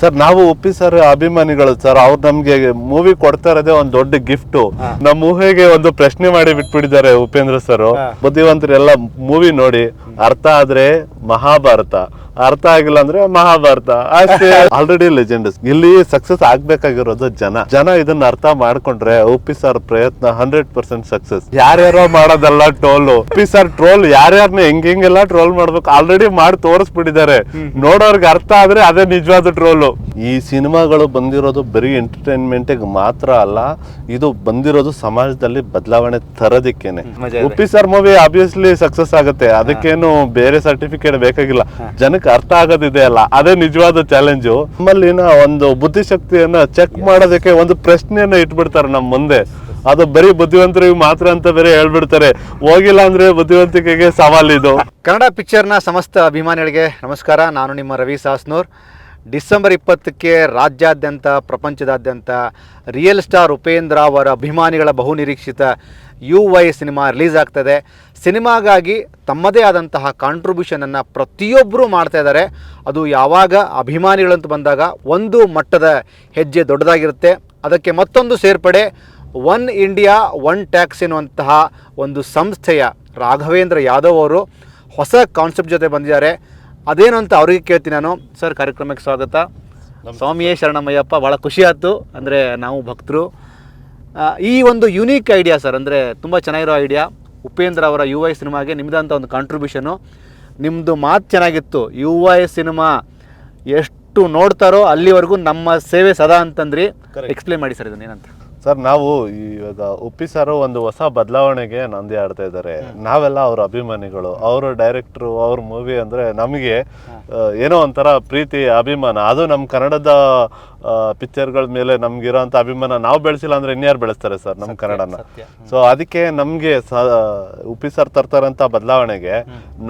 Sir ನಾವು Uppi sir ಅಭಿಮಾನಿಗಳು sir. ಅವ್ರು ನಮ್ಗೆ ಮೂವಿ ಕೊಡ್ತಾ ಇರೋದೇ ಒಂದ್ ದೊಡ್ಡ ಗಿಫ್ಟ್. ನಮ್ಮ ಊಹೆಗೆ ಒಂದು ಪ್ರಶ್ನೆ ಮಾಡಿ ಬಿಟ್ಬಿಟ್ಟಿದ್ದಾರೆ ಉಪೇಂದ್ರ ಸರ್. ಬುದ್ಧಿವಂತರೆಲ್ಲ ಮೂವಿ ನೋಡಿ ಅರ್ಥ ಆದ್ರೆ ಮಹಾಭಾರತ, ಅರ್ಥ ಆಗಿಲ್ಲ ಅಂದ್ರೆ ಮಹಾಭಾರತ ಅಷ್ಟೇ. Already legends. ಇಲ್ಲಿ ಸಕ್ಸಸ್ ಆಗ್ಬೇಕಾಗಿರೋದು ಜನ ಇದನ್ನ ಅರ್ಥ ಮಾಡ್ಕೊಂಡ್ರೆ ಉಪ್ಪಿ ಸರ್ ಪ್ರಯತ್ನ 100% ಸಕ್ಸಸ್. ಯಾರ್ಯಾರೋ ಮಾಡೋದಲ್ಲ ಟ್ರೋಲ್. ಉಪ್ಪಿ ಸರ್ ಟ್ರೋಲ್ ಯಾರ್ಯಾರನ್ನ ಹೆಂಗೆಲ್ಲ ಟ್ರೋಲ್ ಮಾಡ್ಬೇಕು ಆಲ್ರೆಡಿ ಮಾಡಿ ತೋರಿಸ್ಬಿಟ್ಟಿದ್ದಾರೆ. ನೋಡೋರ್ಗೆ ಅರ್ಥ ಆದ್ರೆ ಅದೇ ನಿಜವಾದ ಟ್ರೋಲು. ಈ ಸಿನಿಮಾಗಳು ಬಂದಿರೋದು ಬರೀ ಎಂಟರ್ಟೈನ್ಮೆಂಟ್ ಮಾತ್ರ ಅಲ್ಲ, ಇದು ಬಂದಿರೋದು ಸಮಾಜದಲ್ಲಿ ಬದಲಾವಣೆ ತರೋದಿಕ್ಕೇನೆ. Uppi sir movie obviously success ಆಗುತ್ತೆ, ಅದಕ್ಕೇನು ಬೇರೆ ಸರ್ಟಿಫಿಕೇಟ್ ಬೇಕಾಗಿಲ್ಲ. ಜನಕ್ಕೆ ಅರ್ಥ ಆಗೋದಿದೆ ಅಲ್ಲ, ಅದೇ ನಿಜವಾದ ಚಾಲೆಂಜು. ನಮ್ಮಲ್ಲಿನ ಒಂದು ಬುದ್ಧಿಶಕ್ತಿಯನ್ನ ಚೆಕ್ ಮಾಡೋದಕ್ಕೆ ಒಂದು ಪ್ರಶ್ನೆಯನ್ನ ಇಟ್ಬಿಡ್ತಾರೆ ನಮ್ಮ ಮುಂದೆ. ಅದು ಬರೀ ಬುದ್ಧಿವಂತರಿಗೆ ಮಾತ್ರ ಅಂತ ಬೇರೆ ಹೇಳ್ಬಿಡ್ತಾರೆ. ಹೋಗಿಲ್ಲ ಅಂದ್ರೆ ಬುದ್ಧಿವಂತಿಕೆಗೆ ಸವಾಲಿದು. ಕನ್ನಡ ಪಿಕ್ಚರ್ನ ಸಮಸ್ತ ಅಭಿಮಾನಿಗಳಿಗೆ ನಮಸ್ಕಾರ. ನಾನು ನಿಮ್ಮ ರವಿ ಸಾಸ್ನೂರ್. ಡಿಸೆಂಬರ್ 20ಕ್ಕೆ ರಾಜ್ಯಾದ್ಯಂತ ಪ್ರಪಂಚದಾದ್ಯಂತ ರಿಯಲ್ ಸ್ಟಾರ್ ಉಪೇಂದ್ರ ಅವರ ಅಭಿಮಾನಿಗಳ ಬಹುನಿರೀಕ್ಷಿತ UY ಸಿನಿಮಾ ರಿಲೀಸ್ ಆಗ್ತದೆ. ಸಿನಿಮಾಗಾಗಿ ತಮ್ಮದೇ ಆದಂತಹ ಕಾಂಟ್ರಿಬ್ಯೂಷನನ್ನು ಪ್ರತಿಯೊಬ್ಬರೂ ಮಾಡ್ತಾ ಇದ್ದಾರೆ. ಅದು ಯಾವಾಗ ಅಭಿಮಾನಿಗಳಂತ ಬಂದಾಗ ಒಂದು ಮಟ್ಟದ ಹೆಜ್ಜೆ ದೊಡ್ಡದಾಗಿರುತ್ತೆ. ಅದಕ್ಕೆ ಮತ್ತೊಂದು ಸೇರ್ಪಡೆ ಒನ್ ಇಂಡಿಯಾ ಒನ್ ಟ್ಯಾಕ್ಸ್ ಎನ್ನುವಂತಹ ಒಂದು ಸಂಸ್ಥೆಯ ರಾಘವೇಂದ್ರ ಯಾದವ್ ಅವರು ಹೊಸ ಕಾನ್ಸೆಪ್ಟ್ ಜೊತೆ ಬಂದಿದ್ದಾರೆ. ಅದೇನು ಅಂತ ಅವ್ರಿಗೆ ಕೇಳ್ತೀನಿ ನಾನು. ಸರ್, ಕಾರ್ಯಕ್ರಮಕ್ಕೆ ಸ್ವಾಗತ. ಸ್ವಾಮಿಯೇ ಶರಣಮಯ್ಯಪ್ಪ. ಭಾಳ ಖುಷಿ ಆಯಿತು. ಅಂದರೆ ನಾವು ಭಕ್ತರು. ಈ ಒಂದು ಯುನೀಕ್ ಐಡಿಯಾ ಸರ್, ಅಂದರೆ ತುಂಬ ಚೆನ್ನಾಗಿರೋ ಐಡಿಯಾ. ಉಪೇಂದ್ರ ಅವರ UY ಸಿನಿಮಾಗೆ ನಿಮ್ಮದಂಥ ಒಂದು ಕಾಂಟ್ರಿಬ್ಯೂಷನು. ನಿಮ್ಮದು ಮಾತು ಚೆನ್ನಾಗಿತ್ತು. UY ಸಿನಿಮಾ ಎಷ್ಟು ನೋಡ್ತಾರೋ ಅಲ್ಲಿವರೆಗೂ ನಮ್ಮ ಸೇವೆ ಸದಾ ಅಂತಂದ್ರಿ. ಎಕ್ಸ್ಪ್ಲೇನ್ ಮಾಡಿ ಸರ್ ಇದನ್ನೇನಂತ. ಸರ್, ನಾವು ಇವಾಗ ಉಪ್ಪಿ ಸರ್ ಒಂದು ಹೊಸ ಬದಲಾವಣೆಗೆ ನಂದಿ ಆಡ್ತಾ ಇದ್ದಾರೆ. ನಾವೆಲ್ಲ ಅವ್ರ ಅಭಿಮಾನಿಗಳು. ಅವರು ಡೈರೆಕ್ಟ್ರು, ಅವ್ರ ಮೂವಿ ಅಂದ್ರೆ ನಮಗೆ ಏನೋ ಒಂಥರ ಪ್ರೀತಿ, ಅಭಿಮಾನ. ಅದು ನಮ್ಮ ಕನ್ನಡದ ಪಿಕ್ಚರ್ಗಳ ಮೇಲೆ ನಮ್ಗಿರೋಂಥ ಅಭಿಮಾನ ನಾವು ಬೆಳೆಸಿಲ್ಲ ಅಂದ್ರೆ ಇನ್ಯಾರು ಬೆಳೆಸ್ತಾರೆ ಸರ್ ನಮ್ಮ ಕನ್ನಡನ. ಸೊ ಅದಕ್ಕೆ ನಮ್ಗೆ ಉಪ್ಪಿ ಸರ್ ತರ್ತಾರಂತ ಬದಲಾವಣೆಗೆ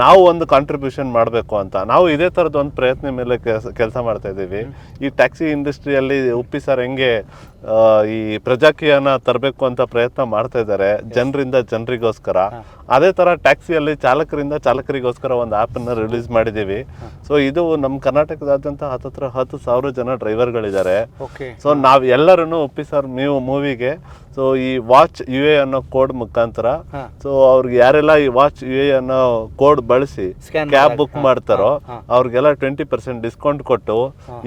ನಾವು ಒಂದು ಕಾಂಟ್ರಿಬ್ಯೂಷನ್ ಮಾಡಬೇಕು ಅಂತ ನಾವು ಇದೇ ತರದ ಒಂದು ಪ್ರಯತ್ನ ಮೇಲೆ ಕೆಲಸ ಮಾಡ್ತಾ ಇದ್ದೀವಿ. ಈ ಟ್ಯಾಕ್ಸಿ ಇಂಡಸ್ಟ್ರಿಯಲ್ಲಿ ಉಪ್ಪಿ ಸರ್ ಹೆಂಗೆ ಈ ಪ್ರಜಾಕೀಯನ ತರಬೇಕು ಅಂತ ಪ್ರಯತ್ನ ಮಾಡ್ತಾ ಇದ್ದಾರೆ ಜನರಿಂದ ಜನರಿಗೋಸ್ಕರ, ಅದೇ ತರ ಟ್ಯಾಕ್ಸಿಯಲ್ಲಿ ಚಾಲಕರಿಂದ ಚಾಲಕರಿಗೋಸ್ಕರ ಒಂದು ಆ್ಯಪ್ ಅನ್ನ ರಿಲೀಸ್ ಮಾಡಿದ್ದೀವಿ. ಸೊ ಇದು ನಮ್ಮ ಕರ್ನಾಟಕದಾದ್ಯಂತ 10,000 ಜನ ಡ್ರೈವರ್ಗಳಿದ್ದಾರೆ. ಸೊ ನಾವ್ ಎಲ್ಲರೂ ಉಪ್ಪಿ ಸರ್ ಮೂವಿಗೆ ಸೊ ಈ ವಾಚ್ UA ಅನ್ನೋ ಕೋಡ್ ಮುಖಾಂತರ ಸೊ ಅವ್ರಿಗೆ ಯಾರೆಲ್ಲ ಈ ವಾಚ್ UA ಅನ್ನೋ ಕೋಡ್ ಬಳಸಿ ಕ್ಯಾಬ್ ಬುಕ್ ಮಾಡ್ತಾರೋ ಅವ್ರಿಗೆಲ್ಲ 20% ಡಿಸ್ಕೌಂಟ್ ಕೊಟ್ಟು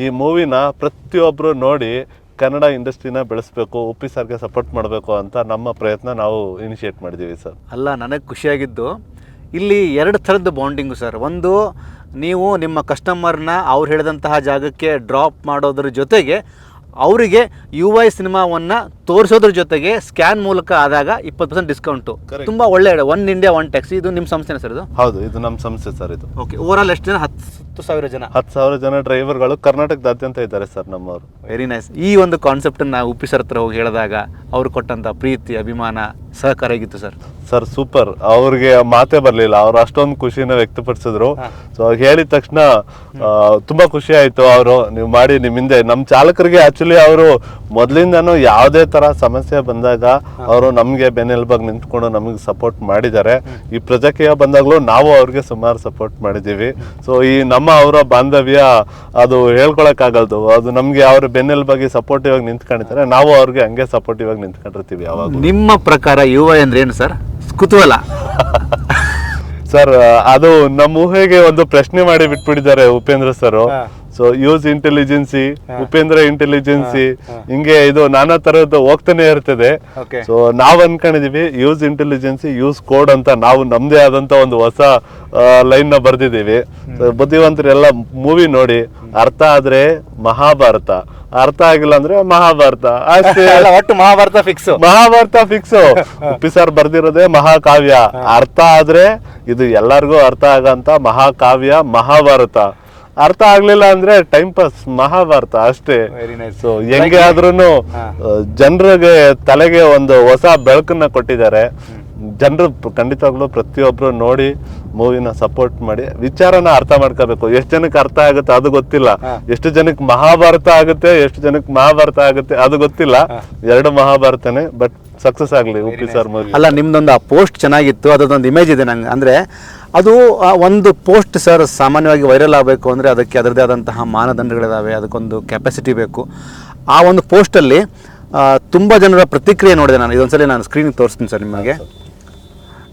ಈ ಮೂವಿನ ಪ್ರತಿಯೊಬ್ರು ನೋಡಿ ಕನ್ನಡ ಇಂಡಸ್ಟ್ರಿನ ಬೆಳೆಸಬೇಕು, ಉಪ್ಪಿ ಸರ್ಗೆ ಸಪೋರ್ಟ್ ಮಾಡಬೇಕು ಅಂತ ನಮ್ಮ ಪ್ರಯತ್ನ ನಾವು ಇನಿಷಿಯೇಟ್ ಮಾಡಿದ್ದೀವಿ ಸರ್. ಅಲ್ಲ, ನನಗೆ ಖುಷಿಯಾಗಿದ್ದು ಇಲ್ಲಿ 2 ಥರದ್ದು ಬಾಂಡಿಂಗು ಸರ್. ಒಂದು, ನೀವು ನಿಮ್ಮ ಕಸ್ಟಮರ್ನ ಅವ್ರು ಹೇಳಿದಂತಹ ಜಾಗಕ್ಕೆ ಡ್ರಾಪ್ ಮಾಡೋದ್ರ ಜೊತೆಗೆ ಅವರಿಗೆ UY ಸಿನಿಮಾವನ್ನು ತೋರಿಸೋದ್ರ ಜೊತೆಗೆ ಸ್ಕ್ಯಾನ್ ಮೂಲಕ ಆದಾಗ 20% ಡಿಸ್ಕೌಂಟು. ತುಂಬ ಒಳ್ಳೆ ಒನ್ ಇಂಡಿಯಾ ಒನ್ ಟ್ಯಾಕ್ಸಿ. ಇದು ನಿಮ್ಮ ಸಂಸ್ಥೆನ ಸರ್? ಇದು ಹೌದು, ಇದು ನಮ್ಮ ಸಂಸ್ಥೆ ಸರ್. ಇದು ಓಕೆ. ಓವರಾಲ್ ಎಷ್ಟು ಜನ? 10,000 ಜನ. 10,000 ಜನ ಡ್ರೈವರ್ಗಳು ಕರ್ನಾಟಕದಾದ್ಯಂತ ಇದ್ದಾರೆ ಸರ್ ನಮ್ಮವರು. Very nice. ಈ ಒಂದು ಕಾನ್ಸೆಪ್ಟನ್ನು ಉಪ್ಪಿ ಸರ್ ಹತ್ರ ಹೋಗಿ ಹೇಳಿದಾಗ ಅವ್ರು ಕೊಟ್ಟಂಥ ಪ್ರೀತಿ, ಅಭಿಮಾನ, ಸಹಕಾರ ಹೇಗಿತ್ತು ಸರ್? Sir super. ಅವ್ರಿಗೆ ಮಾತೇ ಬರ್ಲಿಲ್ಲ, ಅವ್ರು ಅಷ್ಟೊಂದು ಖುಷಿನ ವ್ಯಕ್ತಪಡಿಸಿದ್ರು. ಸೊ ಹೇಳಿದ ತಕ್ಷಣ ತುಂಬಾ ಖುಷಿ ಆಯ್ತು. ಅವರು ನೀವು ಮಾಡಿ ನಿಮ್ಮಿಂದೆ ನಮ್ಮ ಚಾಲಕರಿಗೆ ಆಕ್ಚುಲಿ ಅವರು ಮೊದಲಿಂದನೂ ಯಾವುದೇ ತರ ಸಮಸ್ಯೆ ಬಂದಾಗ ಅವರು ನಮ್ಗೆ ಬೆನ್ನೆಲುಬಾಗಿ ನಿಂತ್ಕೊಂಡು ನಮಗೆ ಸಪೋರ್ಟ್ ಮಾಡಿದ್ದಾರೆ. ಈ ಪ್ರಜಾಕೀಯ ಬಂದಾಗ್ಲೂ ನಾವು ಅವ್ರಿಗೆ ಸುಮಾರು ಸಪೋರ್ಟ್ ಮಾಡಿದ್ದೀವಿ. ಸೊ ಈ ನಮ್ಮ ಅವರ ಬಾಂಧವ್ಯ ಅದು ಹೇಳ್ಕೊಳಕ್ ಆಗಲ್ದು. ಅದು ನಮ್ಗೆ ಅವ್ರ ಬೆನ್ನೆಲುಬಾಗಿ ಸಪೋರ್ಟಿವ್ ಆಗಿ ನಿಂತ್ಕೊಂಡಿದ್ದಾರೆ, ನಾವು ಅವ್ರಿಗೆ ಹಂಗೆ ಸಪೋರ್ಟಿವ್ ಆಗಿ ನಿಂತ್ಕೊಂಡಿರ್ತೀವಿ ಯಾವಾಗ. ನಿಮ್ಮ ಪ್ರಕಾರ UY ಅಂದ್ರೆ ಏನು ಸರ್? ಕುತೂಹಲ ಸರ್, ಅದು ನಮ್ಮ ಊಹೆಗೆ ಒಂದು ಪ್ರಶ್ನೆ ಮಾಡಿ ಬಿಟ್ಬಿಟ್ಟಿದ್ದಾರೆ Upendra sir. So use intelligence, Upendra intelligence, ಹಿಂಗೆ ಇದು ನಾನಾ ತರದ್ದು ಹೋಗ್ತಾನೆ ಇರ್ತದೆ. ಸೊ ನಾವ್ ಅನ್ಕೊಂಡಿದೀವಿ ಯೂಸ್ ಇಂಟೆಲಿಜೆನ್ಸಿ ಯೂಸ್ ಕೋಡ್ ಅಂತ ನಾವು ನಮ್ದೇ ಆದಂತ ಒಂದು ಹೊಸ ಲೈನ್ ನ ಬರ್ದಿದೀವಿ. ಬುದ್ಧಿವಂತರೆಲ್ಲ ಮೂವಿ ನೋಡಿ ಅರ್ಥ ಆದ್ರೆ ಮಹಾಭಾರತ, ಅರ್ಥ ಆಗಿಲ್ಲ ಅಂದ್ರೆ ಮಹಾಭಾರತ ಅಷ್ಟೇ. ಒಟ್ಟು Mahabharata fix. Mahabharata fix. Uppi sir ಬರ್ದಿರೋದೇ ಮಹಾಕಾವ್ಯ. ಅರ್ಥ ಆದ್ರೆ ಇದು ಎಲ್ಲರಿಗೂ ಅರ್ಥ ಆಗಂತ ಮಹಾಕಾವ್ಯ ಮಹಾಭಾರತ. ಅರ್ಥ ಆಗ್ಲಿಲ್ಲ ಅಂದ್ರೆ ಟೈಮ್ ಪಾಸ್ ಮಹಾಭಾರತ ಅಷ್ಟೇ. ಸೊ ಹೆಂಗೆ ಆದ್ರೂನು ಜನರಿಗೆ ತಲೆಗೆ ಒಂದು ಹೊಸ ಬೆಳಕನ್ನ ಕೊಟ್ಟಿದ್ದಾರೆ. ಜನರು ಖಂಡಿತವಾಗ್ಲೂ ಪ್ರತಿಯೊಬ್ರು ನೋಡಿ ಮೂವಿನ ಸಪೋರ್ಟ್ ಮಾಡಿ ವಿಚಾರನ ಅರ್ಥ ಮಾಡ್ಕೋಬೇಕು. ಎಷ್ಟು ಜನಕ್ಕೆ ಅರ್ಥ ಆಗುತ್ತೆ ಅದು ಗೊತ್ತಿಲ್ಲ, ಎಷ್ಟು ಜನಕ್ಕೆ ಮಹಾಭಾರತ ಆಗುತ್ತೆ, ಎಷ್ಟು ಜನಕ್ಕೆ ಮಹಾಭಾರತ ಆಗುತ್ತೆ ಅದು ಗೊತ್ತಿಲ್ಲ. 2 ಮಹಾಭಾರತನೇ, ಬಟ್ ಸಕ್ಸಸ್ ಆಗಲಿ ಉಪ್ಪಿ ಸರ್ ಮೂವಿ. ಅಲ್ಲ, ನಿಮ್ದೊಂದು ಆ ಪೋಸ್ಟ್ ಚೆನ್ನಾಗಿತ್ತು, ಅದೊಂದು ಇಮೇಜ್ ಇದೆ ನಂಗೆ. ಅಂದರೆ ಅದು ಒಂದು ಪೋಸ್ಟ್ ಸರ್ ಸಾಮಾನ್ಯವಾಗಿ ವೈರಲ್ ಆಗಬೇಕು ಅಂದರೆ ಅದಕ್ಕೆ ಅದರದೇ ಆದಂತಹ ಮಾನದಂಡಗಳಿದ್ದಾವೆ, ಅದಕ್ಕೊಂದು ಕೆಪಾಸಿಟಿ ಬೇಕು. ಆ ಒಂದು ಪೋಸ್ಟಲ್ಲಿ ತುಂಬ ಜನರ ಪ್ರತಿಕ್ರಿಯೆ ನೋಡಿದೆ ನಾನು. ಇದೊಂದ್ಸಲಿ ನಾನು ಸ್ಕ್ರೀನಿಗೆ ತೋರಿಸ್ತೀನಿ ಸರ್ ನಿಮಗೆ.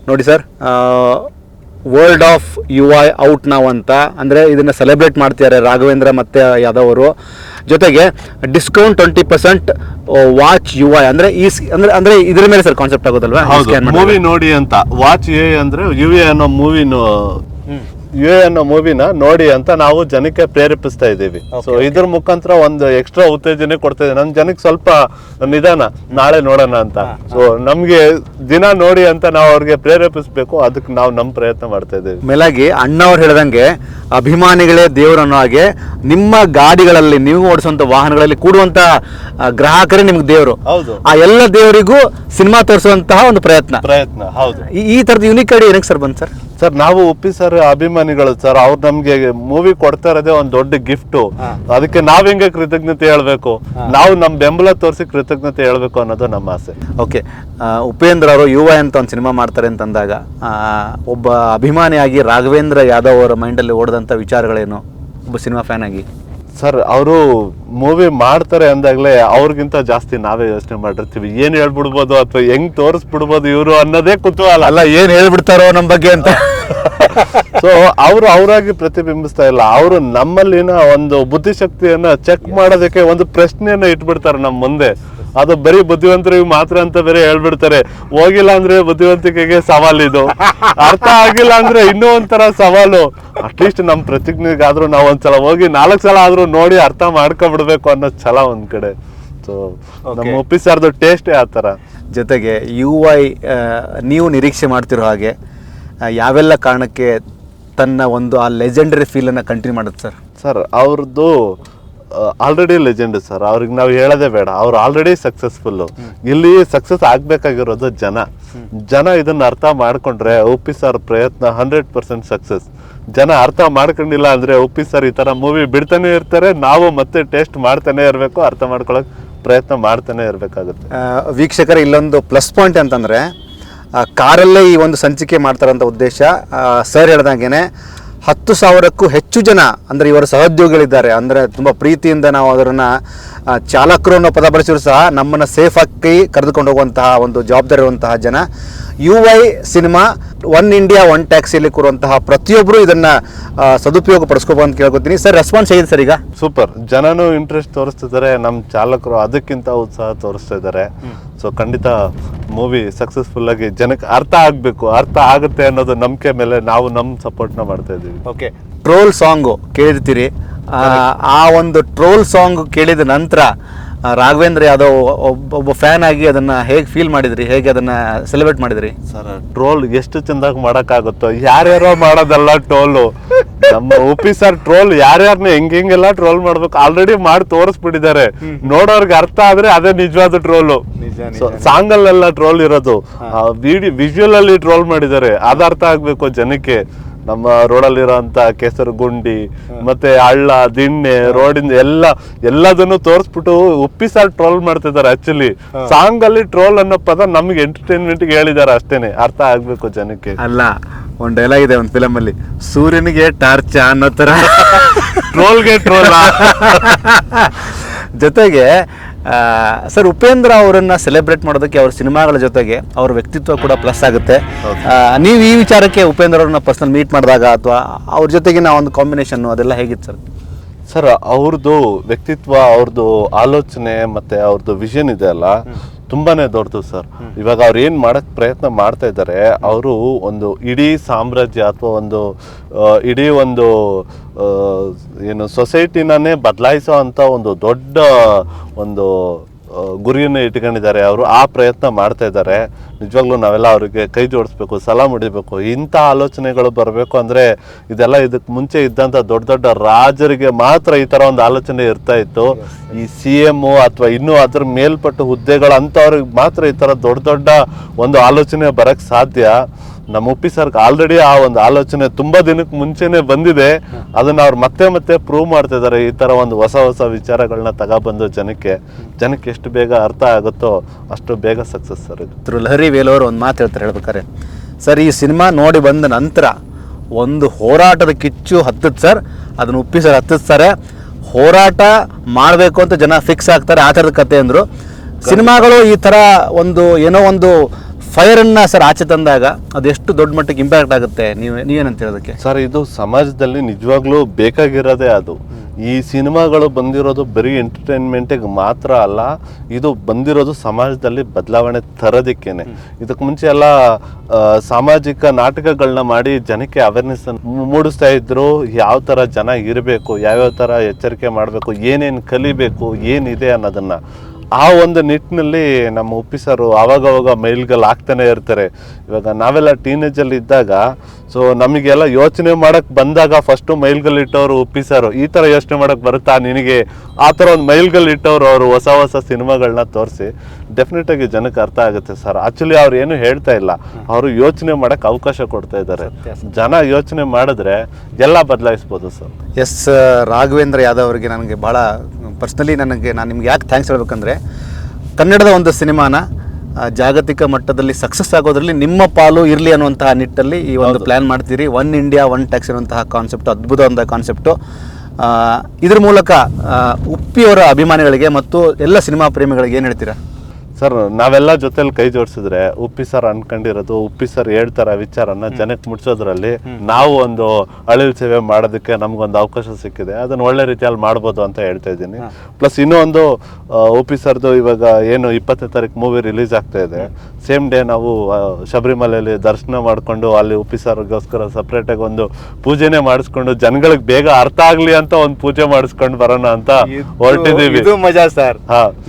ನೋಡಿ sir, world of U I out ನಾವು ಅಂತ, ಅಂದರೆ ಇದನ್ನು ಸೆಲೆಬ್ರೇಟ್ ಮಾಡ್ತಿದ್ದಾರೆ ರಾಘವೇಂದ್ರ ಮತ್ತು ಯಾದವ್ ಅವರು. ಜೊತೆಗೆ ಡಿಸ್ಕೌಂಟ್ 20% ವಾಚ್ ಯು ಐ ಅಂದರೆ ಅಂದರೆ ಇದ್ರ ಮೇಲೆ ಸರ್ ಕಾನ್ಸೆಪ್ಟ್ ಆಗೋದಲ್ವಾ? ಮೂವಿ ನೋಡಿ ಅಂತ. ವಾಚ್ ಯು ಅಂದ್ರೆ ಯು ಎ ಅನ್ನೋ ಮೂವಿನ ನೋಡಿ ಅಂತ ನಾವು ಜನಕ್ಕೆ ಪ್ರೇರೇಪಿಸ್ತಾ ಇದ್ದೀವಿ. ಸೊ ಇದ್ರ ಮುಖಾಂತರ ಒಂದು ಎಕ್ಸ್ಟ್ರಾ ಉತ್ತೇಜನೆ ಕೊಡ್ತಾ ಇದೆ. ನಮ್ ಜನಕ್ಕೆ ಸ್ವಲ್ಪ ನಿಧಾನ, ನಾಳೆ ನೋಡೋಣ ಅಂತ. ಸೊ ನಮ್ಗೆ ದಿನ ನೋಡಿ ಅಂತ ನಾವು ಅವ್ರಿಗೆ ಪ್ರೇರೇಪಿಸ್ಬೇಕು. ಅದಕ್ಕೆ ನಾವು ನಮ್ ಪ್ರಯತ್ನ ಮಾಡ್ತಾ ಇದ್ದೀವಿ. ಮೇಲಾಗಿ ಅಣ್ಣವ್ರು ಹೇಳ್ದಂಗೆ ಅಭಿಮಾನಿಗಳೇ ದೇವರು ಅನ್ನೋ ಹಾಗೆ ನಿಮ್ಮ ಗಾಡಿಗಳಲ್ಲಿ ನೀವು ಓಡಿಸುವಂತ ವಾಹನಗಳಲ್ಲಿ ಕೂಡುವಂತ ಗ್ರಾಹಕರೇ ನಿಮ್ಗೆ ದೇವರು. ಹೌದು. ಆ ಎಲ್ಲ ದೇವರಿಗೂ ಸಿನಿಮಾ ತೋರಿಸುವಂತಹ ಒಂದು ಪ್ರಯತ್ನ. ಹೌದು. ಈ ತರದ ಯುನಿಕ್ ಐಡಿಯಾ ಏನಕ್ಕೆ ಸರ್ ಬಂತು ಸರ್? ಸರ್ ನಾವು ಉಪ್ಪಿ ಸರ್ ಅಭಿಮಾನಿಗಳು ಸರ್. ಅವ್ರು ನಮ್ಗೆ ಮೂವಿ ಕೊಡ್ತಾ ಇರೋದೇ ಒಂದ್ ದೊಡ್ಡ ಗಿಫ್ಟ್. ಅದಕ್ಕೆ ನಾವ್ ಹೆಂಗೆ ಕೃತಜ್ಞತೆ ಹೇಳ್ಬೇಕು, ನಾವು ನಮ್ ಬೆಂಬಲ ತೋರಿಸಿ ಕೃತಜ್ಞತೆ ಹೇಳ್ಬೇಕು ಅನ್ನೋದು ನಮ್ಮ ಆಸೆ. ಓಕೆ, ಉಪೇಂದ್ರ ಅವರು ಯುವ ಅಂತ ಒಂದು ಸಿನಿಮಾ ಮಾಡ್ತಾರೆ ಅಂತಂದಾಗ ಒಬ್ಬ ಅಭಿಮಾನಿಯಾಗಿ ರಾಘವೇಂದ್ರ ಯಾದವ್ ಅವರ ಮೈಂಡಲ್ಲಿ ಓಡಿದಂಥ ವಿಚಾರಗಳೇನು ಒಬ್ಬ ಸಿನಿಮಾ ಫ್ಯಾನ್ ಆಗಿ? ಸರ್ ಅವರು ಮೂವಿ ಮಾಡ್ತಾರೆ ಅಂದಾಗ್ಲೇ ಅವ್ರಿಗಿಂತ ಜಾಸ್ತಿ ನಾವೇ ಯೋಚನೆ ಮಾಡಿರ್ತೀವಿ. ಏನ್ ಹೇಳ್ಬಿಡ್ಬೋದು ಅಥವಾ ಹೆಂಗ್ ತೋರಿಸ್ಬಿಡ್ಬೋದು ಇವರು ಅನ್ನೋದೇ ಕುತೂಹಲ. ಅಲ್ಲ, ಏನ್ ಹೇಳ್ಬಿಡ್ತಾರೋ ನಮ್ಮ ಬಗ್ಗೆ ಅಂತ. ಸೊ ಅವ್ರು ಅವರಾಗಿ ಪ್ರತಿಬಿಂಬಿಸ್ತಾ ಇಲ್ಲ. ಅವರು ನಮ್ಮಲ್ಲಿನ ಒಂದು ಬುದ್ಧಿಶಕ್ತಿಯನ್ನ ಚೆಕ್ ಮಾಡೋದಕ್ಕೆ ಒಂದು ಪ್ರಶ್ನೆಯನ್ನ ಇಟ್ಬಿಡ್ತಾರೆ ನಮ್ಮ ಮುಂದೆ. ಅದು ಬರೀ ಬುದ್ಧಿವಂತರಿಗೆ ಮಾತ್ರ ಅಂತ ಬೇರೆ ಹೇಳ್ಬಿಡ್ತಾರೆ. ಹೋಗಿಲ್ಲ ಅಂದ್ರೆ ಬುದ್ಧಿವಂತಿಕೆಗೆ ಸವಾಲಿದು, ಅರ್ಥ ಆಗಿಲ್ಲ ಅಂದ್ರೆ ಇನ್ನೂ ಒಂಥರ ಸವಾಲು. ಅಟ್ಲೀಸ್ಟ್ ನಮ್ ಪ್ರತಿಜ್ಞೆಗಾದ್ರೂ ನಾವು ಒಂದ್ಸಲ ಹೋಗಿ 4 ಸಲ ಆದ್ರೂ ನೋಡಿ ಅರ್ಥ ಮಾಡ್ಕೊಬಿಡ್ಬೇಕು ಅನ್ನೋ ಛಲ ಒಂದ್ ಕಡೆ. ಸೊ ನಮ್ಮ ಉಪ್ಪಿ ಸರ್ದು ಟೇಸ್ಟೇ ಆ ಥರ. ಜೊತೆಗೆ ಯು ಐ ನೀವು ನಿರೀಕ್ಷೆ ಮಾಡ್ತಿರೋ ಹಾಗೆ ಯಾವೆಲ್ಲ ಕಾರಣಕ್ಕೆ ತನ್ನ ಒಂದು ಆ ಲೆಜೆಂಡರಿ ಫೀಲನ್ನು ಕಂಟಿನ್ಯೂ ಮಾಡುತ್ತೆ ಸರ್? ಸರ್ ಅವ್ರದ್ದು ಆಲ್ರೆಡಿ ಲೆಜೆಂಡ್ ಸರ್. ಅವ್ರಿಗೆ ನಾವು ಹೇಳೋದೇ ಬೇಡ, ಅವ್ರು ಆಲ್ರೆಡಿ ಸಕ್ಸಸ್ಫುಲ್ಲು. ಇಲ್ಲಿ ಸಕ್ಸಸ್ ಆಗ್ಬೇಕಾಗಿರೋದು ಜನ ಇದನ್ನ ಅರ್ಥ ಮಾಡ್ಕೊಂಡ್ರೆ ಉಪ್ಪಿ ಸರ್ ಪ್ರಯತ್ನ 100% ಸಕ್ಸಸ್. ಜನ ಅರ್ಥ ಮಾಡ್ಕೊಂಡಿಲ್ಲ ಅಂದ್ರೆ ಉಪ್ಪಿ ಸರ್ ಈ ತರ ಮೂವಿ ಬಿಡ್ತಾನೆ ಇರ್ತಾರೆ. ನಾವು ಮತ್ತೆ ಟೇಸ್ಟ್ ಮಾಡ್ತಾನೆ ಇರಬೇಕು, ಅರ್ಥ ಮಾಡ್ಕೊಳಕ್ ಪ್ರಯತ್ನ ಮಾಡ್ತಾನೆ ಇರಬೇಕಾಗುತ್ತೆ. ವೀಕ್ಷಕರ, ಇಲ್ಲೊಂದು ಪ್ಲಸ್ ಪಾಯಿಂಟ್ ಅಂತಂದ್ರೆ ಕಾರಲ್ಲೇ ಈ ಒಂದು ಸಂಚಿಕೆ ಮಾಡ್ತಾರಂತ ಉದ್ದೇಶ. ಸರ್ ಹೇಳ್ದಂಗೆನೆ 10,000ಕ್ಕೂ ಹೆಚ್ಚು ಜನ ಅಂದರೆ ಇವರ ಸಹೋದ್ಯೋಗಿಗಳಿದ್ದಾರೆ. ಅಂದರೆ ತುಂಬ ಪ್ರೀತಿಯಿಂದ ನಾವು ಅದನ್ನು ಚಾಲಕರು ಅನ್ನೋ ಪದ ಬಳಸಿದ್ರು ಸಹ ನಮ್ಮನ್ನು ಸೇಫ್ ಆಗಿ ಕರೆದುಕೊಂಡು ಹೋಗುವಂತಹ ಒಂದು ಜವಾಬ್ದಾರಿ ಇರುವಂತಹ ಜನ. U I cinema one India one ಟ್ಯಾಕ್ಸಿಯಲ್ಲಿ ಕೂರುವಂತಹ ಪ್ರತಿಯೊಬ್ಬರು ಇದನ್ನು ಸದುಪಯೋಗ ಪಡಿಸ್ಕೋಬೋದು ಅಂತ ಕೇಳ್ಕೊತೀನಿ ಸರ್. ರೆಸ್ಪಾನ್ಸ್ ಹೇಗಿದೆ ಸರ್? ಈಗ ಸೂಪರ್, ಜನನೂ ಇಂಟ್ರೆಸ್ಟ್ ತೋರಿಸ್ತಿದ್ದಾರೆ, ನಮ್ಮ ಚಾಲಕರು ಅದಕ್ಕಿಂತ ಉತ್ಸಾಹ ತೋರಿಸ್ತಾ ಇದ್ದಾರೆ. ಸೊ ಖಂಡಿತ ಮೂವಿ ಸಕ್ಸಸ್ಫುಲ್ ಆಗಿ ಜನಕ್ಕೆ ಅರ್ಥ ಆಗಬೇಕು, ಅರ್ಥ ಆಗುತ್ತೆ ಅನ್ನೋದು ನಂಬಿಕೆ ಮೇಲೆ ನಾವು ನಮ್ಮ ಸಪೋರ್ಟ್ನ ಮಾಡ್ತಾ ಇದ್ದೀವಿ. ಓಕೆ, ಟ್ರೋಲ್ ಸಾಂಗು ಕೇಳಿರ್ತೀರಿ. ಆ ಒಂದು ಟ್ರೋಲ್ ಸಾಂಗ್ ಕೇಳಿದ ನಂತರ ರಾಘವೇಂದ್ರ ಯಾದವ್ ಒಬ್ಬ ಫ್ಯಾನ್ ಆಗಿ ಅದನ್ನ ಹೇಗೆ ಫೀಲ್ ಮಾಡಿದ್ರಿ, ಹೇಗೆ ಅದನ್ನ ಸೆಲೆಬ್ರೇಟ್ ಮಾಡಿದ್ರಿ? ಸರ್ ಟ್ರೋಲ್ ಎಷ್ಟು ಚಂದಾಗಿ ಮಾಡೋಕ್ಕಾಗುತ್ತೋ, ಯಾರ್ಯಾರೋ ಮಾಡೋದಲ್ಲ ಟ್ರೋಲು. ನಮ್ಮ ಉಪ್ಪಿ ಸರ್ ಟ್ರೋಲ್ ಯಾರ್ಯಾರನ್ನ ಹೆಂಗೆಲ್ಲ ಟ್ರೋಲ್ ಮಾಡ್ಬೇಕು ಆಲ್ರೆಡಿ ಮಾಡಿ ತೋರಿಸ್ಬಿಟ್ಟಿದ್ದಾರೆ. ನೋಡೋರ್ಗೆ ಅರ್ಥ ಆದ್ರೆ ಅದೇ ನಿಜವಾದ ಟ್ರೋಲು. ಸಾಂಗ್ ಅಲ್ಲೆಲ್ಲ ಟ್ರೋಲ್ ಇರೋದು, ವಿಜುವಲ್ ಅಲ್ಲಿ ಟ್ರೋಲ್ ಮಾಡಿದ್ದಾರೆ. ಅದು ಅರ್ಥ ಆಗ್ಬೇಕು ಜನಕ್ಕೆ. ನಮ್ಮ ರೋಡಲ್ಲಿರೋಂಥ ಕೆಸರು ಗುಂಡಿ ಮತ್ತೆ ಹಳ್ಳ ದಿಣ್ಣೆ ರೋಡಿಂದ ಎಲ್ಲದನ್ನು ತೋರಿಸ್ಬಿಟ್ಟು ಉಪ್ಪಿ ಸರ್ ಟ್ರೋಲ್ ಮಾಡ್ತಿದ್ದಾರೆ. ಆಕ್ಚುಲಿ ಸಾಂಗ್ ಅಲ್ಲಿ ಟ್ರೋಲ್ ಅನ್ನೋ ಪದ ನಮ್ಗೆ ಎಂಟರ್ಟೈನ್ಮೆಂಟ್ ಹೇಳಿದ್ದಾರೆ ಅಷ್ಟೇನೆ, ಅರ್ಥ ಆಗ್ಬೇಕು ಜನಕ್ಕೆ. ಅಲ್ಲ, ಒಂದ್ ಡೈಲಾಗ್ ಇದೆ ಒಂದು ಫಿಲಮ್ ಅಲ್ಲಿ, ಸೂರ್ಯನಿಗೆ ಟಾರ್ಚ ಅನ್ನೋ ತರ ಟ್ರೋಲ್ಗೆ ಟ್ರೋಲ್. ಜೊತೆಗೆ ಸರ್ ಉಪೇಂದ್ರ ಅವರನ್ನ ಸೆಲೆಬ್ರೇಟ್ ಮಾಡೋದಕ್ಕೆ ಅವ್ರ ಸಿನಿಮಾಗಳ ಜೊತೆಗೆ ಅವ್ರ ವ್ಯಕ್ತಿತ್ವ ಕೂಡ ಪ್ಲಸ್ ಆಗುತ್ತೆ. ನೀವು ಈ ವಿಚಾರಕ್ಕೆ ಉಪೇಂದ್ರ ಅವ್ರನ್ನ ಪರ್ಸನಲ್ ಮೀಟ್ ಮಾಡಿದಾಗ ಅಥವಾ ಅವ್ರ ಜೊತೆಗಿನ ಒಂದು ಕಾಂಬಿನೇಷನ್ ಅದೆಲ್ಲ ಹೇಗಿತ್ತು ಸರ್? ಸರ್ ಅವ್ರದ್ದು ವ್ಯಕ್ತಿತ್ವ, ಅವ್ರದ್ದು ಆಲೋಚನೆ ಮತ್ತೆ ಅವ್ರದ್ದು ವಿಷನ್ ಇದೆ ಅಲ್ಲ, ತುಂಬಾನೇ ದೊಡ್ಡದು ಸರ್. ಇವಾಗ ಅವ್ರು ಏನ್ ಮಾಡಕ್ ಪ್ರಯತ್ನ ಮಾಡ್ತಾ ಇದ್ದಾರೆ, ಅವರು ಒಂದು ಇಡೀ ಸಾಮ್ರಾಜ್ಯ ಅಥವಾ ಒಂದು ಇಡೀ ಒಂದು ಏನು ಸೊಸೈಟಿನೇ ಬದಲಾಯಿಸೋ ಅಂತ ಒಂದು ದೊಡ್ಡ ಒಂದು ಗುರಿಯನ್ನು ಇಟ್ಕೊಂಡಿದ್ದಾರೆ. ಅವರು ಆ ಪ್ರಯತ್ನ ಮಾಡ್ತಾ ಇದ್ದಾರೆ. ನಿಜವಾಗ್ಲೂ ನಾವೆಲ್ಲ ಅವರಿಗೆ ಕೈ ಜೋಡಿಸ್ಬೇಕು, ಸಲಾಮ್ ಹೊಡಿಬೇಕು. ಇಂಥ ಆಲೋಚನೆಗಳು ಬರಬೇಕು ಅಂದ್ರೆ ಇದೆಲ್ಲ ಇದಕ್ಕೆ ಮುಂಚೆ ಇದ್ದಂಥ ದೊಡ್ಡ ದೊಡ್ಡ ರಾಜರಿಗೆ ಮಾತ್ರ ಈ ತರ ಒಂದು ಆಲೋಚನೆ ಇರ್ತಾ ಇತ್ತು. ಈ CM ಅಥವಾ ಇನ್ನೂ ಅದ್ರ ಮೇಲ್ಪಟ್ಟ ಹುದ್ದೆಗಳು ಅಂತವ್ರಿಗೆ ಮಾತ್ರ ಈ ತರ ದೊಡ್ಡ ದೊಡ್ಡ ಒಂದು ಆಲೋಚನೆ ಬರಕ್ ಸಾಧ್ಯ. ನಮ್ಮ ಉಪ್ಪಿ ಸರ್ಗೆ ಆಲ್ರೆಡಿ ಆ ಒಂದು ಆಲೋಚನೆ ತುಂಬಾ ದಿನಕ್ಕೆ ಮುಂಚೆನೆ ಬಂದಿದೆ. ಅದನ್ನ ಅವ್ರು ಮತ್ತೆ ಪ್ರೂವ್ ಮಾಡ್ತಾ ಇದ್ದಾರೆ. ಈ ತರ ಒಂದು ಹೊಸ ವಿಚಾರಗಳನ್ನ ತಗೊಬಂದು ಜನಕ್ಕೆ ಎಷ್ಟು ಬೇಗ ಅರ್ಥ ಆಗುತ್ತೋ ಅಷ್ಟು ಬೇಗ ಸಕ್ಸಸ್ ಸರ್ ಇದು. ಲಹರಿ ವೇಲವರು ಒಂದು ಮಾತು ಹೇಳ್ತಾರೆ ಹೇಳ್ಬೇಕಾರೆ, ಸರ್ ಈ ಸಿನಿಮಾ ನೋಡಿ ಬಂದ ನಂತರ ಒಂದು ಹೋರಾಟದ ಕಿಚ್ಚು ಹತ್ತುತ್ತೆ ಸರ್. ಅದನ್ನು ಉಪ್ಪಿ ಸರ್ ಹತ್ತಿಸ್ತಾರೆ. ಹೋರಾಟ ಮಾಡಬೇಕು ಅಂತ ಜನ ಫಿಕ್ಸ್ ಆಗ್ತಾರೆ, ಆ ಥರದ ಕತೆ ಅಂದರು. ಸಿನಿಮಾಗಳು ಈ ಥರ ಏನೋ ಒಂದು ಫೈರನ್ನು ಸರ್ ಆಚೆ ತಂದಾಗ ಅದೆಷ್ಟು ದೊಡ್ಡ ಮಟ್ಟಿಗೆ ಇಂಪ್ಯಾಕ್ಟ್ ಆಗುತ್ತೆ, ನೀವೇನಂತ ಹೇಳೋದಕ್ಕೆ? ಸರ್, ಇದು ಸಮಾಜದಲ್ಲಿ ನಿಜವಾಗ್ಲೂ ಬೇಕಾಗಿರೋದೇ ಅದು. ಈ ಸಿನಿಮಾಗಳು ಬಂದಿರೋದು ಬರೀ ಎಂಟರ್ಟೈನ್ಮೆಂಟಿಗೆ ಮಾತ್ರ ಅಲ್ಲ, ಇದು ಬಂದಿರೋದು ಸಮಾಜದಲ್ಲಿ ಬದಲಾವಣೆ ತರೋದಕ್ಕೇನೆ. ಇದಕ್ಕೆ ಮುಂಚೆ ಎಲ್ಲ ಸಾಮಾಜಿಕ ನಾಟಕಗಳನ್ನ ಮಾಡಿ ಜನಕ್ಕೆ ಅವೇರ್ನೆಸ್ ಮೂಡಿಸ್ತಾ ಇದ್ರು. ಯಾವ ಥರ ಜನ ಇರಬೇಕು, ಯಾವ್ಯಾವ ಥರ ಎಚ್ಚರಿಕೆ ಮಾಡಬೇಕು, ಏನೇನು ಕಲಿಬೇಕು, ಏನಿದೆ ಅನ್ನೋದನ್ನು. ಆ ಒಂದು ನಿಟ್ಟಿನಲ್ಲಿ ನಮ್ಮ ಉಪ್ಪಿ ಸರು ಆವಾಗವಾಗ ಮೈಲ್ಗಲ್ಲಿ ಆಗ್ತಾನೆ ಇರ್ತಾರೆ. ಇವಾಗ ನಾವೆಲ್ಲ ಟೀನೇಜಲ್ಲಿ ಇದ್ದಾಗ, ಸೊ ನಮಗೆಲ್ಲ ಯೋಚನೆ ಮಾಡಕ್ ಬಂದಾಗ ಫಸ್ಟು ಮೈಲ್ಗಲ್ಲಿ ಇಟ್ಟವರು ಉಪ್ಪಿ ಸರು. ಈ ಥರ ಯೋಚನೆ ಮಾಡಕ್ ಬರುತ್ತಾ ನಿನಗೆ, ಆ ಥರ ಒಂದು ಮೈಲ್ಗಲ್ಲಿ ಇಟ್ಟವರು ಅವರು ಹೊಸ ಹೊಸ ಸಿನಿಮಾಗಳನ್ನ ತೋರಿಸಿ ಡೆಫಿನೆಟ್ ಆಗಿ ಜನಕ್ಕೆ ಅರ್ಥ ಆಗುತ್ತೆ ಸರ್. ಆಕ್ಚುಲಿ ಅವ್ರು ಏನು ಹೇಳ್ತಾ ಇಲ್ಲ, ಅವರು ಯೋಚನೆ ಮಾಡಕ್ ಅವಕಾಶ ಕೊಡ್ತಾ ಇದ್ದಾರೆ. ಜನ ಯೋಚನೆ ಮಾಡಿದ್ರೆ ಎಲ್ಲ ಬದಲಾಯಿಸ್ಬೋದು ಸರ್. ಎಸ್, ರಾಘವೇಂದ್ರ ಯಾದವ್ ಅವರಿಗೆ ನನಗೆ ಭಾಳ ಪರ್ಸ್ನಲಿ ನಾನು ನಿಮ್ಗೆ ಯಾಕೆ ಥ್ಯಾಂಕ್ಸ್ ಹೇಳ್ಬೇಕಂದ್ರೆ, ಕನ್ನಡದ ಒಂದು ಸಿನಿಮಾನ ಜಾಗತಿಕ ಮಟ್ಟದಲ್ಲಿ ಸಕ್ಸಸ್ ಆಗೋದ್ರಲ್ಲಿ ನಿಮ್ಮ ಪಾಲು ಇರಲಿ ಅನ್ನುವಂತಹ ನಿಟ್ಟಲ್ಲಿ ಈ ಒಂದು ಪ್ಲ್ಯಾನ್ ಮಾಡ್ತೀರಿ. ಒನ್ ಇಂಡಿಯಾ ಒನ್ ಟ್ಯಾಕ್ಸ್ ಅನ್ನುವಂತಹ ಕಾನ್ಸೆಪ್ಟು ಅದ್ಭುತವಾದ ಕಾನ್ಸೆಪ್ಟು. ಇದ್ರ ಮೂಲಕ ಉಪ್ಪಿಯವರ ಅಭಿಮಾನಿಗಳಿಗೆ ಮತ್ತು ಎಲ್ಲ ಸಿನಿಮಾ ಪ್ರೇಮಿಗಳಿಗೆ ಏನು ಹೇಳ್ತೀರಾ? ಸರ್, ನಾವೆಲ್ಲ ಜೊತೆಲಿ ಕೈ ಜೋಡಿಸಿದ್ರೆ ಉಪ್ಪಿ ಸರ್ ಅನ್ಕೊಂಡಿರೋದು, ಉಪ್ಪಿ ಸರ್ ಹೇಳ್ತಾರ ವಿಚಾರನ ಜನಕ್ಕೆ ಮುಟ್ಸೋದ್ರಲ್ಲಿ ನಾವು ಒಂದು ಅಳಿಲ್ ಸೇವೆ ಮಾಡೋದಕ್ಕೆ ನಮ್ಗೊಂದು ಅವಕಾಶ ಸಿಕ್ಕಿದೆ. ಅದನ್ನ ಒಳ್ಳೆ ರೀತಿಯಲ್ಲಿ ಮಾಡ್ಬೋದು ಅಂತ ಹೇಳ್ತಾ ಇದ್ದೀನಿ. ಪ್ಲಸ್ ಇನ್ನೂ ಒಂದು, ಉಪ್ಪಿ ಸರ್ದು ಇವಾಗ ಏನು 20ನೇ ತಾರೀಕು ಮೂವಿ ರಿಲೀಸ್ ಆಗ್ತಾ ಇದೆ. ಸೇಮ್ ಡೇ ನಾವು ಶಬರಿಮಲೆಯಲ್ಲಿ ದರ್ಶನ ಮಾಡ್ಕೊಂಡು ಅಲ್ಲಿ ಉಪ್ಪಿ ಸರ್ಗೋಸ್ಕರ ಸಪ್ರೇಟಾಗಿ ಒಂದು ಪೂಜೆನೇ ಮಾಡಿಸ್ಕೊಂಡು ಜನಗಳಿಗೆ ಬೇಗ ಅರ್ಥ ಆಗ್ಲಿ ಅಂತ ಒಂದು ಪೂಜೆ ಮಾಡಿಸ್ಕೊಂಡು ಬರೋಣ ಅಂತ ಹೊರಟಿದೀವಿ. ಇದು ಮಜಾ ಸರ್,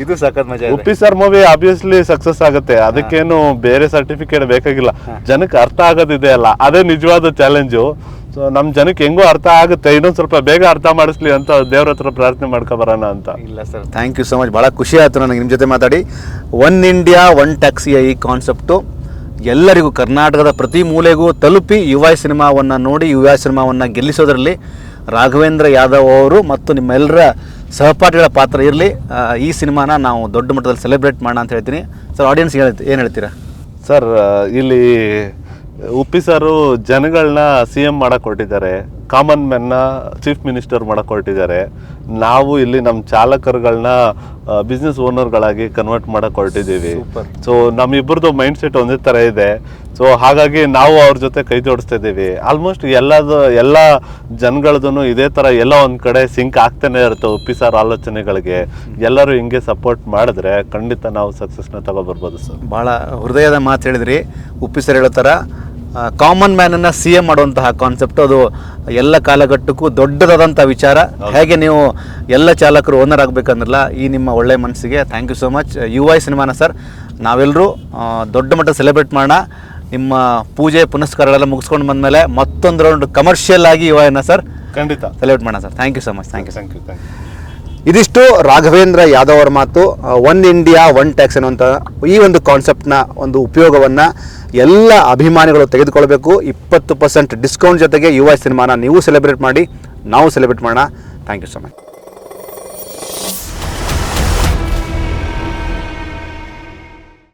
ಇದು ಸಖತ್ ಮಜಾ. Uppi sir movie obviously success ಆಗುತ್ತೆ, ಅದಕ್ಕೇನು ಬೇರೆ ಸರ್ಟಿಫಿಕೇಟ್ ಬೇಕಾಗಿಲ್ಲ. ಜನಕ್ಕೆ ಅರ್ಥ ಆಗೋದಿದೆ ಅಲ್ಲ, ಅದೇ ನಿಜವಾದ ಚಾಲೆಂಜು. ಸೊ ನಮ್ಮ ಜನಕ್ಕೆ ಹೆಂಗೋ ಅರ್ಥ ಆಗುತ್ತೆ, ಇನ್ನೊಂದು ಸ್ವಲ್ಪ ಬೇಗ ಅರ್ಥ ಮಾಡಿಸ್ಲಿ ಅಂತ ದೇವ್ರ ಹತ್ರ ಪ್ರಾರ್ಥನೆ ಮಾಡ್ಕೊಬರೋಣ ಅಂತ. ಇಲ್ಲ sir, thank you so much. ಭಾಳ ಖುಷಿ ಆಯಿತು ನನಗೆ ನಿಮ್ಮ ಜೊತೆ ಮಾತಾಡಿ. ಒನ್ ಇಂಡಿಯಾ ಒನ್ ಟ್ಯಾಕ್ಸಿಯ ಈ ಕಾನ್ಸೆಪ್ಟು ಎಲ್ಲರಿಗೂ ಕರ್ನಾಟಕದ ಪ್ರತಿ ಮೂಲೆಗೂ ತಲುಪಿ ಯುವ ಸಿನಿಮಾವನ್ನು ನೋಡಿ ಯುವ ಸಿನಿಮಾವನ್ನು ಗೆಲ್ಲಿಸೋದ್ರಲ್ಲಿ ರಾಘವೇಂದ್ರ ಯಾದವ್ ಅವರು ಮತ್ತು ನಿಮ್ಮೆಲ್ಲರ ಸಹಪಾಠಿಗಳ ಪಾತ್ರ ಇರಲಿ. ಈ ಸಿನಿಮಾನ ನಾವು ದೊಡ್ಡ ಮಟ್ಟದಲ್ಲಿ ಸೆಲೆಬ್ರೇಟ್ ಮಾಡೋಣ ಅಂತ ಹೇಳ್ತೀನಿ ಸರ್. ಆಡಿಯನ್ಸ್ ಏನು ಹೇಳ್ತೀರಾ ಸರ್? ಇಲ್ಲಿ ಉಪ್ಪಿ ಸರು ಜನಗಳನ್ನ CM ಮಾಡಕ್ ಹೊರಟಿದ್ದಾರೆ, ಕಾಮನ್ ಮ್ಯಾನ್ನ ಚೀಫ್ ಮಿನಿಸ್ಟರ್ ಮಾಡಕ್ ಹೊರಟಿದ್ದಾರೆ. ನಾವು ಇಲ್ಲಿ ನಮ್ಮ ಚಾಲಕರುಗಳನ್ನ ಬಿಸ್ನೆಸ್ ಓನರ್ಗಳಾಗಿ ಕನ್ವರ್ಟ್ ಮಾಡಕ್ ಹೊರಟಿದ್ದೀವಿ. ಸೊ ನಮ್ಮಿಬ್ಬರದು ಮೈಂಡ್ ಸೆಟ್ ಒಂದೇ ಥರ ಇದೆ. ಸೊ ಹಾಗಾಗಿ ನಾವು ಅವ್ರ ಜೊತೆ ಕೈ ಜೋಡಿಸ್ತಾ ಇದ್ದೀವಿ. ಆಲ್ಮೋಸ್ಟ್ ಎಲ್ಲ ಜನಗಳದ್ದು ಇದೇ ಥರ ಎಲ್ಲ ಒಂದು ಕಡೆ ಸಿಂಕ್ ಆಗ್ತಾನೆ ಇರುತ್ತೆ ಉಪ್ಪಿ ಸರ್ ಆಲೋಚನೆಗಳಿಗೆ. ಎಲ್ಲರೂ ಹಿಂಗೆ ಸಪೋರ್ಟ್ ಮಾಡಿದ್ರೆ ಖಂಡಿತ ನಾವು ಸಕ್ಸಸ್ನ ತಗೊಬರ್ಬೋದು ಸರ್. ಭಾಳ ಹೃದಯದ ಮಾತು ಹೇಳಿದ್ರಿ. ಉಪ್ಪಿ ಸರ್ ಹೇಳೋ ಥರ ಕಾಮನ್ ಮ್ಯಾನನ್ನು CM ಮಾಡುವಂತಹ ಕಾನ್ಸೆಪ್ಟ್ ಅದು ಎಲ್ಲ ಕಾಲಘಟ್ಟಕ್ಕೂ ದೊಡ್ಡದಾದಂಥ ವಿಚಾರ. ಹೇಗೆ ನೀವು ಎಲ್ಲ ಚಾಲಕರು ಓನರ್ ಆಗಬೇಕಂದ್ರಲ್ಲ, ಈ ನಿಮ್ಮ ಒಳ್ಳೆ ಮನಸ್ಸಿಗೆ thank you so much. UI ಸಿನಿಮಾನ ಸರ್ ನಾವೆಲ್ಲರೂ ದೊಡ್ಡ ಮಟ್ಟ ಸೆಲೆಬ್ರೇಟ್ ಮಾಡೋಣ. ನಿಮ್ಮ ಪೂಜೆ ಪುನಸ್ಕಾರಗಳೆಲ್ಲ ಮುಗಿಸ್ಕೊಂಡು ಬಂದಮೇಲೆ ಮತ್ತೊಂದು ರೌಂಡ್ ಕಮರ್ಷಿಯಲ್ ಆಗಿ UIನ ಸರ್ ಖಂಡಿತ ಸೆಲೆಬ್ರೇಟ್ ಮಾಡೋಣ sir. Thank you so much. Thank you. ಇದಿಷ್ಟು ರಾಘವೇಂದ್ರ ಯಾದವ್ ಅವರ ಮಾತು. ಒನ್ ಇಂಡಿಯಾ ಒನ್ ಟ್ಯಾಕ್ಸ್ ಅನ್ನುವಂಥ ಈ ಒಂದು ಕಾನ್ಸೆಪ್ಟ್ನ ಒಂದು ಉಪಯೋಗವನ್ನು ಎಲ್ಲ ಅಭಿಮಾನಿಗಳು ತೆಗೆದುಕೊಳ್ಬೇಕು. 20% ಡಿಸ್ಕೌಂಟ್ ಜೊತೆಗೆ UI ಸಿನಿಮಾನ ನೀವು ಸೆಲೆಬ್ರೇಟ್ ಮಾಡಿ, ನಾವು ಸೆಲೆಬ್ರೇಟ್ ಮಾಡೋಣ. Thank you so much.